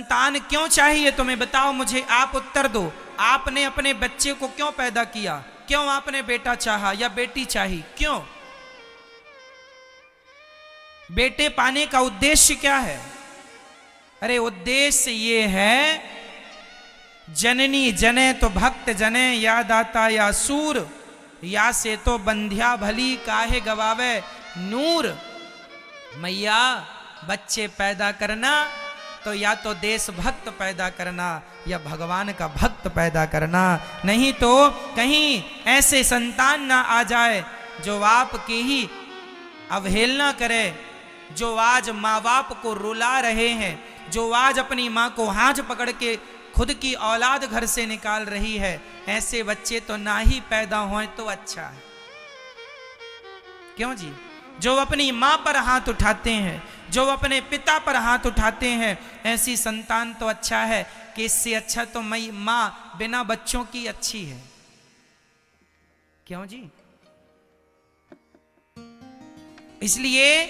संतान क्यों चाहिए तुम्हें, बताओ मुझे, आप उत्तर दो। आपने अपने बच्चे को क्यों पैदा किया, क्यों आपने बेटा चाहा या बेटी चाही, क्यों? बेटे पाने का उद्देश्य क्या है? अरे उद्देश्य ये है, जननी जने तो भक्त जने, या दाता या सूर, या से तो बंध्या भली, काहे गवावे नूर। मैया बच्चे पैदा करना तो या तो देशभक्त पैदा करना या भगवान का भक्त पैदा करना, नहीं तो कहीं ऐसे संतान ना आ जाए जो आपकी ही अवहेलना करे, जो आज माँ बाप को रुला रहे हैं, जो आज अपनी माँ को हाथ पकड़ के खुद की औलाद घर से निकाल रही है। ऐसे बच्चे तो ना ही पैदा हों तो अच्छा है। क्यों जी? जो अपनी माँ पर हाथ उठाते हैं, जो अपने पिता पर हाथ उठाते हैं, ऐसी संतान तो अच्छा है कि इससे अच्छा तो माँ बिना बच्चों की अच्छी है। क्यों जी? इसलिए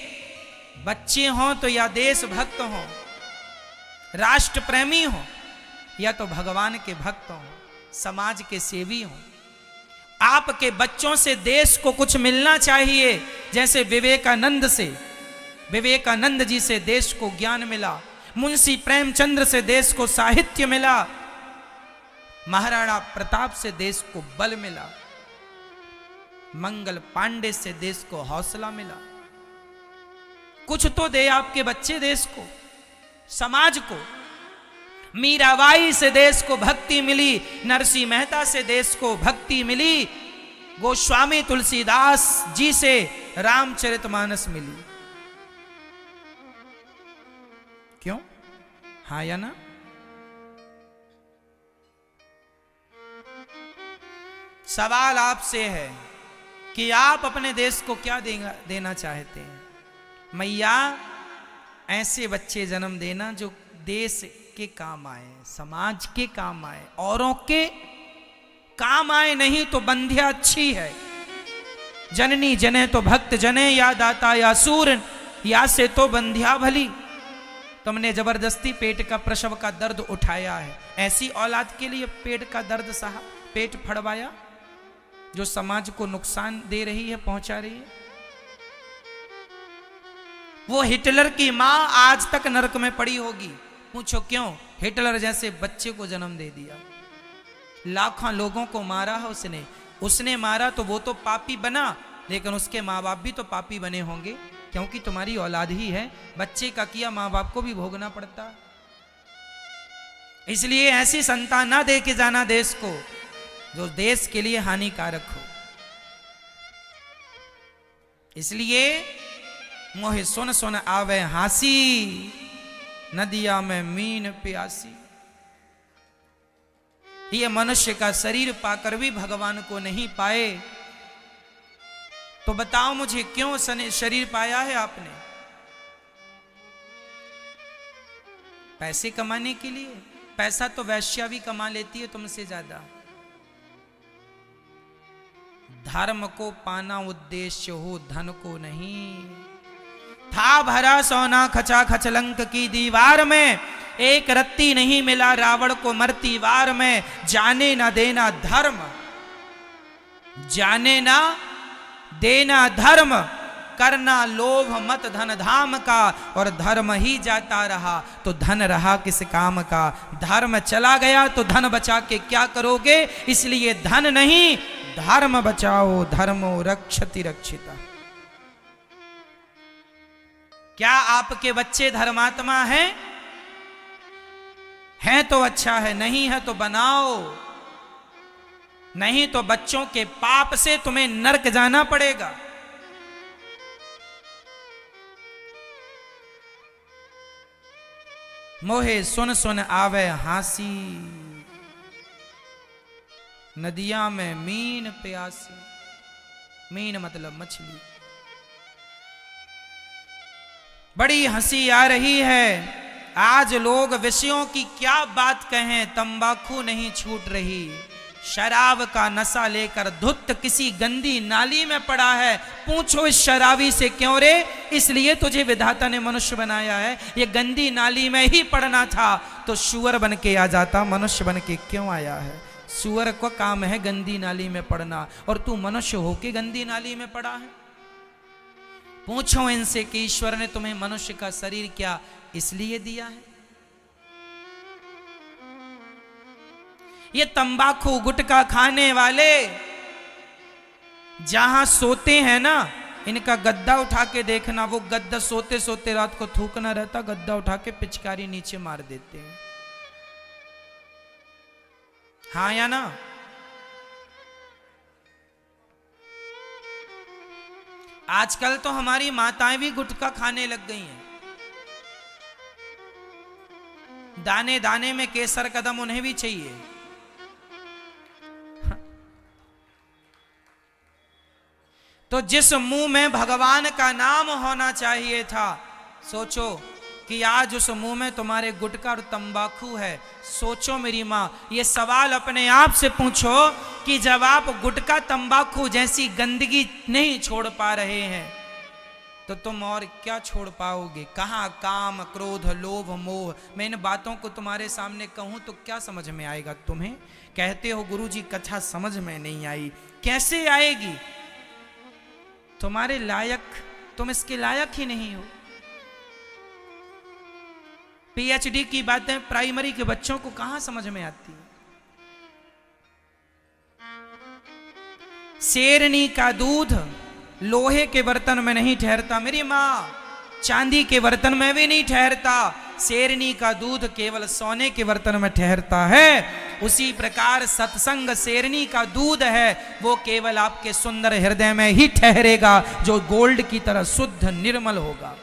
बच्चे हों तो या देशभक्त हों, राष्ट्र प्रेमी हों, या तो भगवान के भक्त हों, समाज के सेवी हों। आपके बच्चों से देश को कुछ मिलना चाहिए। जैसे विवेकानंद जी से देश को ज्ञान मिला, मुंशी प्रेमचंद्र से देश को साहित्य मिला, महाराणा प्रताप से देश को बल मिला, मंगल पांडे से देश को हौसला मिला। कुछ तो दे आपके बच्चे देश को, समाज को। मीराबाई से देश को भक्ति मिली, नरसिंह मेहता से देश को भक्ति मिली, गोस्वामी तुलसीदास जी से रामचरितमानस मिली। क्यों? हाँ या ना? सवाल आपसे है कि आप अपने देश को क्या देना चाहते हैं? मैया ऐसे बच्चे जन्म देना जो देश के काम आए, समाज के काम आए, औरों के काम आए, नहीं तो बंध्या अच्छी है। जननी जने तो भक्त जने, या दाता या सूर, या से तो बंध्या भली। तुमने जबरदस्ती पेट का प्रसव का दर्द उठाया है, ऐसी औलाद के लिए पेट का दर्द सहा, पेट फड़वाया, जो समाज को नुकसान दे रही है, पहुंचा रही है। वो हिटलर की मां आज तक नरक में पड़ी होगी। पूछो क्यों? हिटलर जैसे बच्चे को जन्म दे दिया, लाखों लोगों को मारा है उसने मारा तो वो तो पापी बना, लेकिन उसके माँ बाप भी तो पापी बने होंगे, क्योंकि तुम्हारी औलाद ही है। बच्चे का किया माँ बाप को भी भोगना पड़ता। इसलिए ऐसी संतान ना दे के जाना देश को जो देश के लिए हानिकारक हो। इसलिए मोहे सुन सुन आवे हासी, नदिया में मीन प्यासी। ये मनुष्य का शरीर पाकर भी भगवान को नहीं पाए, तो बताओ मुझे क्यों शरीर पाया है आपने? पैसे कमाने के लिए? पैसा तो वैश्या भी कमा लेती है तुमसे ज्यादा। धर्म को पाना उद्देश्य हो, धन को नहीं। था भरा सोना खचा खचलंक की दीवार में, एक रत्ती नहीं मिला रावण को मरती वार में। जाने ना देना धर्म, जाने ना देना धर्म, करना लोभ मत धन धाम का। और धर्म ही जाता रहा तो धन रहा किस काम का? धर्म चला गया तो धन बचा के क्या करोगे? इसलिए धन नहीं, धर्म बचाओ, धर्मो रक्षति रक्षिता। क्या आपके बच्चे धर्मात्मा हैं? हैं तो अच्छा है, नहीं है तो बनाओ, नहीं तो बच्चों के पाप से तुम्हें नरक जाना पड़ेगा। मोहे सुन सुन आवे हासी, नदिया में मीन प्यासी। मीन मतलब मछली। बड़ी हंसी आ रही है। आज लोग विषयों की क्या बात कहें, तंबाकू नहीं छूट रही, शराब का नशा लेकर धुत किसी गंदी नाली में पड़ा है। पूछो इस शराबी से, क्यों रे? इसलिए तुझे विधाता ने मनुष्य बनाया है। ये गंदी नाली में ही पड़ना था तो सूअर बन के आ जाता, मनुष्य बन के क्यों आया है? सूअर का काम है गंदी नाली में पड़ना, और तू मनुष्य होके गंदी नाली में पड़ा है। पूछो इनसे कि ईश्वर ने तुम्हें मनुष्य का शरीर क्या इसलिए दिया है? ये तंबाकू गुटखा खाने वाले जहां सोते हैं ना, इनका गद्दा उठा के देखना, वो गद्दा सोते सोते रात को थूकना रहता, गद्दा उठा के पिचकारी नीचे मार देते हैं। हाँ या ना? आजकल तो हमारी माताएं भी गुटखा खाने लग गई हैं। दाने दाने में केसर कदम उन्हें भी चाहिए। तो जिस मुंह में भगवान का नाम होना चाहिए था, सोचो कि आज उस मुंह में तुम्हारे गुटखा और तंबाकू है। सोचो मेरी माँ, ये सवाल अपने आप से पूछो कि जब आप गुटखा तंबाकू जैसी गंदगी नहीं छोड़ पा रहे हैं तो तुम और क्या छोड़ पाओगे? कहाँ काम, क्रोध, लोभ, मोह। मैं इन बातों को तुम्हारे सामने कहूं तो क्या समझ में आएगा तुम्हें? कहते हो गुरुजी कथा समझ में नहीं आई। कैसे आएगी? तुम्हारे लायक, तुम इसके लायक ही नहीं हो। पीएचडी की बातें प्राइमरी के बच्चों को कहां समझ में आती है? शेरनी का दूध लोहे के बर्तन में नहीं ठहरता मेरी माँ, चांदी के बर्तन में भी नहीं ठहरता। शेरनी का दूध केवल सोने के बर्तन में ठहरता है। उसी प्रकार सत्संग शेरनी का दूध है, वो केवल आपके सुंदर हृदय में ही ठहरेगा, जो गोल्ड की तरह शुद्ध निर्मल होगा।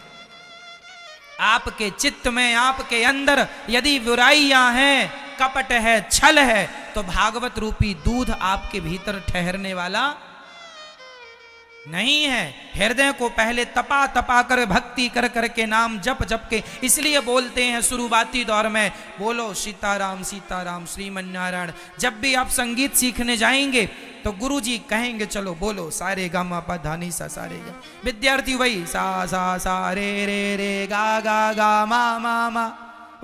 आपके चित्त में, आपके अंदर यदि बुराइयां हैं, कपट है, छल है, तो भागवत रूपी दूध आपके भीतर ठहरने वाला नहीं है। हृदय को पहले तपा तपा कर भक्ति कर करके नाम जप जप के, इसलिए बोलते हैं शुरुआती दौर में, बोलो सीताराम सीताराम श्रीमन्नारायण। जब भी आप संगीत सीखने जाएंगे तो गुरुजी कहेंगे चलो बोलो सारे गा मा पा धा नी सा सारे गा। विद्यार्थी वही सा सा रे रे रे गा गा गा मा मा मा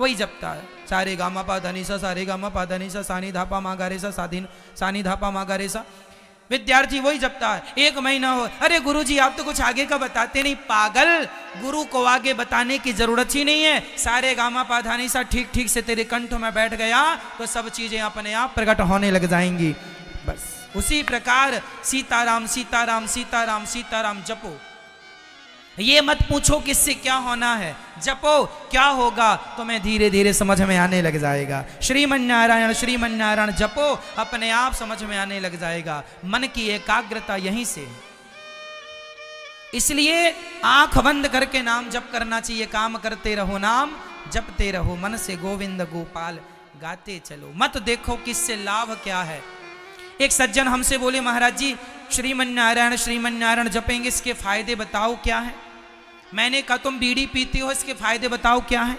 वही जपता है। सारे गा मा पा धा नी सा सारे गा मा पा धा नी सा सानी धा पा मा गा रे सा सानी धा पा मा गा रे सा। विद्यार्थी वही जपता है। एक महीना हो, अरे गुरुजी आप तो कुछ आगे का बताते नहीं। पागल, गुरु को आगे बताने की जरूरत ही नहीं है। सारे गामा पाधानी सा ठीक ठीक से तेरे कंठ में बैठ गया तो सब चीजें अपने आप प्रकट होने लग जाएंगी। बस उसी प्रकार सीताराम सीताराम सीताराम सीताराम जपो। ये मत पूछो किससे क्या होना है, जपो क्या होगा तुम्हें धीरे धीरे समझ में आने लग जाएगा। श्रीमन्नारायण जपो, अपने आप समझ में आने लग जाएगा। मन की एकाग्रता यहीं से। इसलिए आंख बंद करके नाम जप करना चाहिए। काम करते रहो, नाम जपते रहो, मन से गोविंद गोपाल गाते चलो। मत देखो किससे लाभ क्या है। एक सज्जन हमसे बोले महाराज जी श्रीमन्नारायण जपेंगे, इसके फायदे बताओ क्या है। मैंने कहा तुम बीड़ी पीती हो, इसके फायदे बताओ क्या है।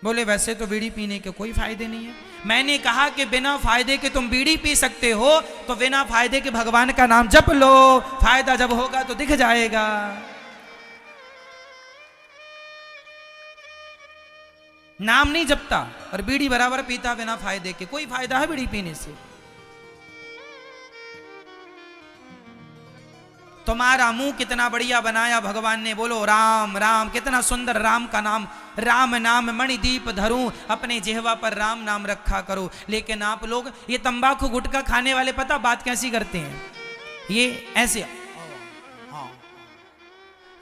बोले वैसे तो बीड़ी पीने के कोई फायदे नहीं है। मैंने कहा कि बिना फायदे के तुम बीड़ी पी सकते हो तो बिना फायदे के भगवान का नाम जप लो, फायदा जब होगा तो दिख जाएगा। नाम नहीं जपता और बीड़ी बराबर पीता बिना फायदे के, कोई फायदा है बीड़ी पीने से? तुम्हारा मुंह कितना बढ़िया बनाया भगवान ने, बोलो राम राम, कितना सुंदर राम का नाम। राम नाम मणिदीप धरूं, अपने जिह्वा पर राम नाम रखा करो। लेकिन आप लोग ये तंबाकू गुटखा खाने वाले पता बात कैसी करते हैं, ये ऐसे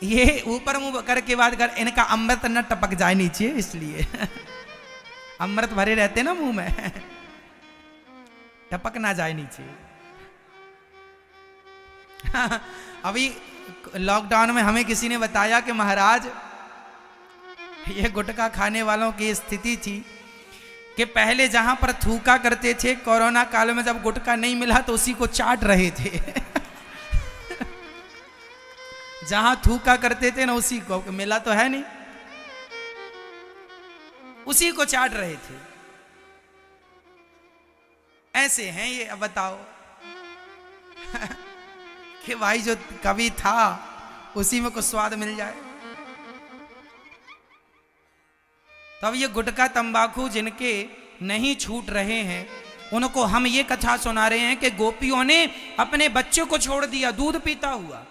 ये ऊपर मुंह करके बात कर, इनका अमृत न टपक जाए नीचे, इसलिए अमृत भरे रहते ना मुंह में, टपक ना जाए नीचे। अभी लॉकडाउन में हमें किसी ने बताया कि महाराज ये गुटखा खाने वालों की स्थिति थी कि पहले जहां पर थूका करते थे, कोरोना काल में जब गुटखा नहीं मिला तो उसी को चाट रहे थे। जहां थूका करते थे ना उसी को, मिला तो है नहीं, उसी को चाट रहे थे। कैसे हैं ये, अब बताओ। कि भाई जो कभी था उसी में कुछ स्वाद मिल जाए। तब ये गुटखा तंबाकू जिनके नहीं छूट रहे हैं, उनको हम ये कथा सुना रहे हैं कि गोपियों ने अपने बच्चों को छोड़ दिया दूध पीता हुआ।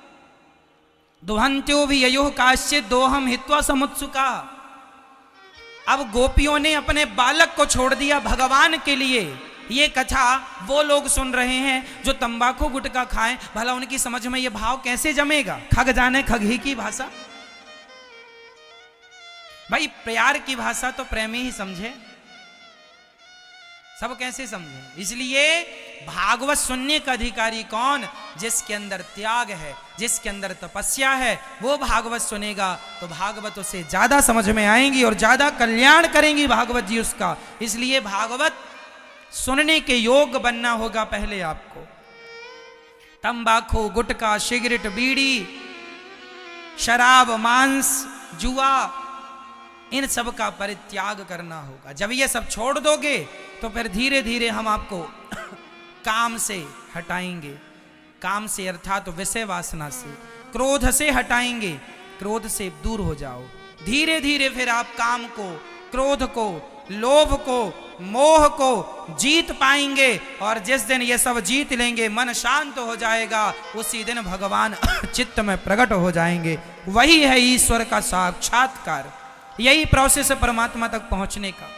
दुहंत्यो भी ययो काश्चित दोहम हित्वा समुत्सुका। अब गोपियों ने अपने बालक को छोड़ दिया भगवान के लिए। ये कथा वो लोग सुन रहे हैं जो तंबाकू गुटखा खाएं, भला उनकी समझ में ये भाव कैसे जमेगा? खग जाने खग ही की भाषा। भाई प्यार की भाषा तो प्रेमी ही समझे, सब कैसे समझे? इसलिए भागवत सुनने का अधिकारी कौन? जिसके अंदर त्याग है, जिसके अंदर तपस्या है, वो भागवत सुनेगा तो भागवत उसे ज्यादा समझ में आएंगी और ज्यादा कल्याण करेंगी भागवत जी उसका। इसलिए भागवत सुनने के योग बनना होगा पहले आपको। तंबाकू, गुटखा, सिगरेट, बीड़ी, शराब, मांस, जुआ, इन सब का परित्याग करना होगा। जब ये सब छोड़ दोगे तो फिर धीरे धीरे हम आपको काम से हटाएंगे। काम से अर्थात विषय वासना से, क्रोध से हटाएंगे। क्रोध से दूर हो जाओ। धीरे धीरे फिर आप काम को, क्रोध को, लोभ को, मोह को जीत पाएंगे। और जिस दिन ये सब जीत लेंगे, मन शांत हो जाएगा, उसी दिन भगवान चित्त में प्रकट हो जाएंगे। वही है ईश्वर का साक्षात्कार। यही प्रोसेस है परमात्मा तक पहुंचने का।